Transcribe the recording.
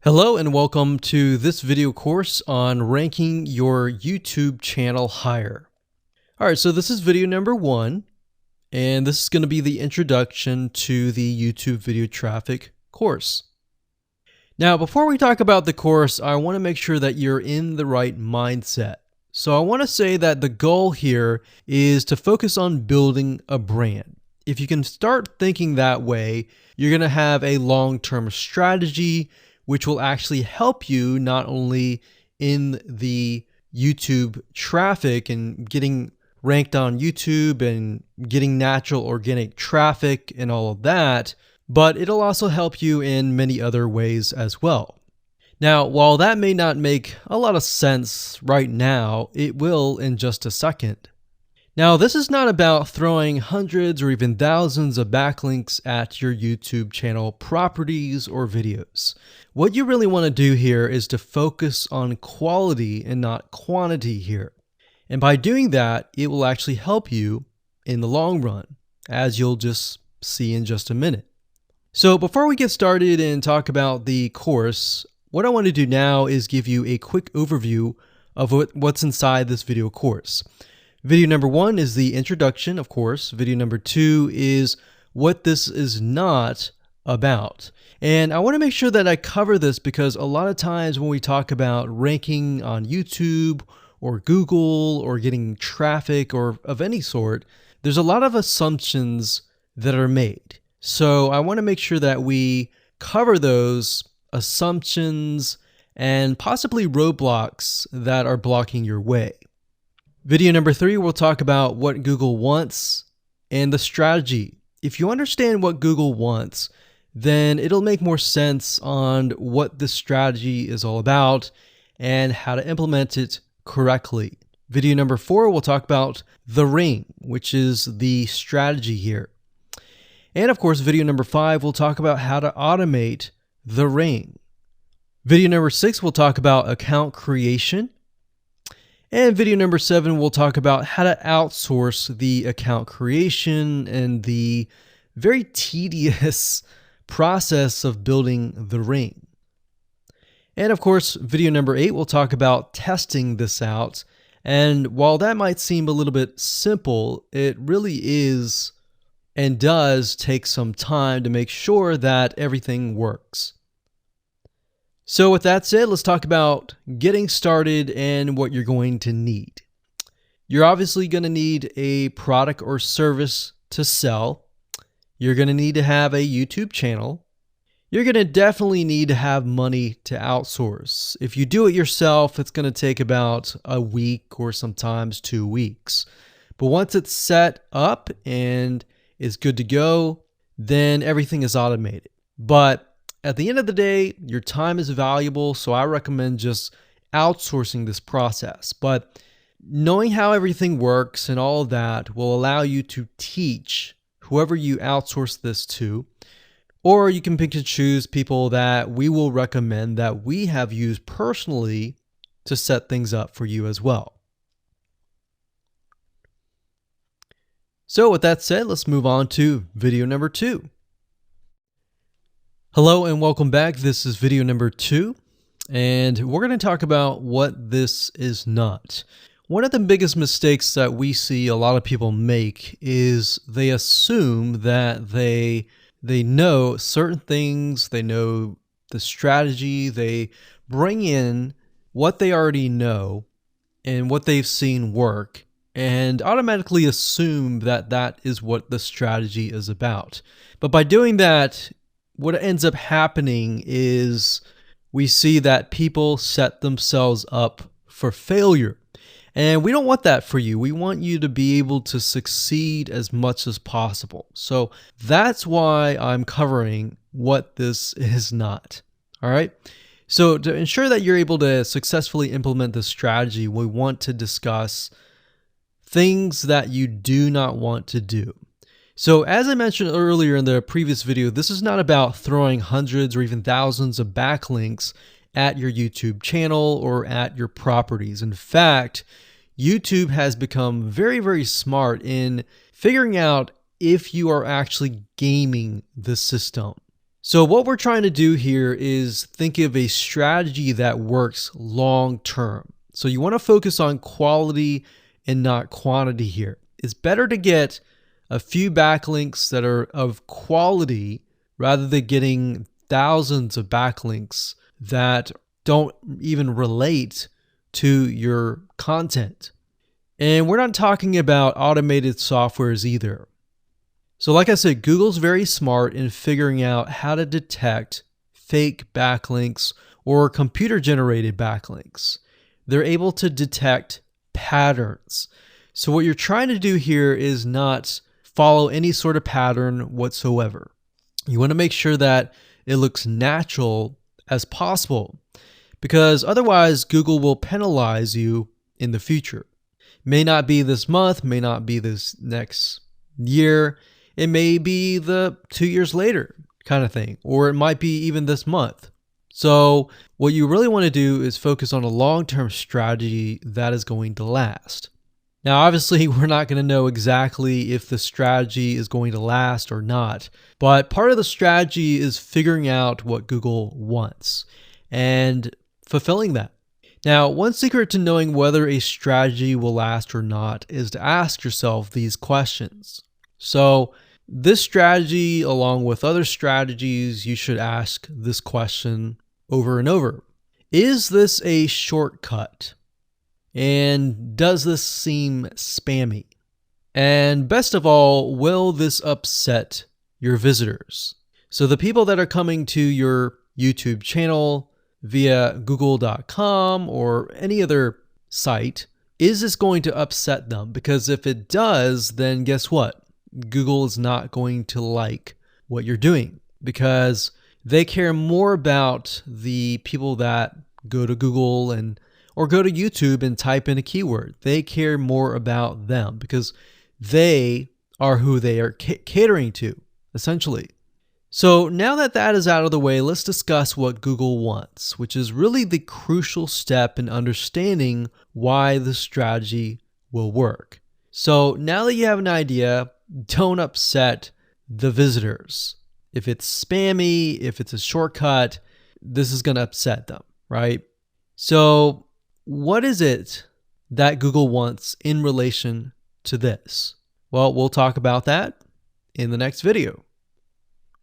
Hello and welcome to this video course on ranking your YouTube channel higher. All right, so this is video number 1, and this is going to be the introduction to the YouTube video traffic course. Now, before we talk about the course, I want to make sure that you're in the right mindset. So I want to say that the goal here is to focus on building a brand. If you can start thinking that way, you're going to have a long-term strategy which will actually help you not only in the YouTube traffic and getting ranked on YouTube and getting natural organic traffic and all of that, but it'll also help you in many other ways as well. Now, while that may not make a lot of sense right now, it will in just a second. Now, this is not about throwing hundreds or even thousands of backlinks at your YouTube channel properties or videos. What you really want to do here is to focus on quality and not quantity here. And by doing that, it will actually help you in the long run, as you'll just see in just a minute. So before we get started and talk about the course, what I want to do now is give you a quick overview of what's inside this video course. Video number 1 is the introduction, of course. Video number 2 is what this is not about. And I want to make sure that I cover this because a lot of times when we talk about ranking on YouTube or Google or getting traffic or of any sort, there's a lot of assumptions that are made. So I want to make sure that we cover those assumptions and possibly roadblocks that are blocking your way. Video number 3, we'll talk about what Google wants and the strategy. If you understand what Google wants, then it'll make more sense on what the strategy is all about and how to implement it correctly. Video number 4, we'll talk about the ring, which is the strategy here. And of course, video number 5, we'll talk about how to automate the ring. Video number 6, we'll talk about account creation. And video number 7, we'll talk about how to outsource the account creation and the very tedious process of building the ring. And of course, video number 8, we'll talk about testing this out. And while that might seem a little bit simple, it really is and does take some time to make sure that everything works. So with that said, let's talk about getting started and what you're going to need. You're obviously going to need a product or service to sell. You're going to need to have a YouTube channel. You're going to definitely need to have money to outsource. If you do it yourself, it's going to take about a week or sometimes 2 weeks. But once it's set up and is good to go, then everything is automated. But at the end of the day, your time is valuable, so I recommend just outsourcing this process. But knowing how everything works and all of that will allow you to teach whoever you outsource this to, or you can pick and choose people that we will recommend that we have used personally to set things up for you as well. So with that said, let's move on to video number 2. Hello and welcome back. This is video number 2, and we're going to talk about what this is not. One of the biggest mistakes that we see a lot of people make is they assume that they know certain things, they know the strategy, they bring in what they already know and what they've seen work, and automatically assume that that is what the strategy is about. But by doing that, what ends up happening is we see that people set themselves up for failure. And we don't want that for you. We want you to be able to succeed as much as possible. So that's why I'm covering what this is not. All right. So to ensure that you're able to successfully implement this strategy, we want to discuss things that you do not want to do. So as I mentioned earlier in the previous video, this is not about throwing hundreds or even thousands of backlinks at your YouTube channel or at your properties. In fact, YouTube has become very, very smart in figuring out if you are actually gaming the system. So what we're trying to do here is think of a strategy that works long term. So you want to focus on quality and not quantity here. It's better to get a few backlinks that are of quality rather than getting thousands of backlinks that don't even relate to your content. And we're not talking about automated softwares either. So like I said, Google's very smart in figuring out how to detect fake backlinks or computer-generated backlinks. They're able to detect patterns. So what you're trying to do here is not follow any sort of pattern whatsoever. You want to make sure that it looks natural as possible, because otherwise Google will penalize you in the future. May not be this month, may not be this next year. It may be the 2 years later kind of thing, or it might be even this month. So what you really want to do is focus on a long-term strategy that is going to last. Now, obviously, we're not going to know exactly if the strategy is going to last or not, but part of the strategy is figuring out what Google wants and fulfilling that. Now, one secret to knowing whether a strategy will last or not is to ask yourself these questions. So this strategy, along with other strategies, you should ask this question over and over. Is this a shortcut? And does this seem spammy? And best of all, will this upset your visitors? So the people that are coming to your YouTube channel via google.com or any other site, is this going to upset them? Because if it does, then guess what? Google is not going to like what you're doing, because they care more about the people that go to Google or go to YouTube and type in a keyword. They care more about them because they are who they are catering to, essentially. So now that that is out of the way, let's discuss what Google wants, which is really the crucial step in understanding why the strategy will work. So now that you have an idea, don't upset the visitors. If it's spammy, if it's a shortcut, this is going to upset them, right? So what is it that Google wants in relation to this? Well, we'll talk about that in the next video.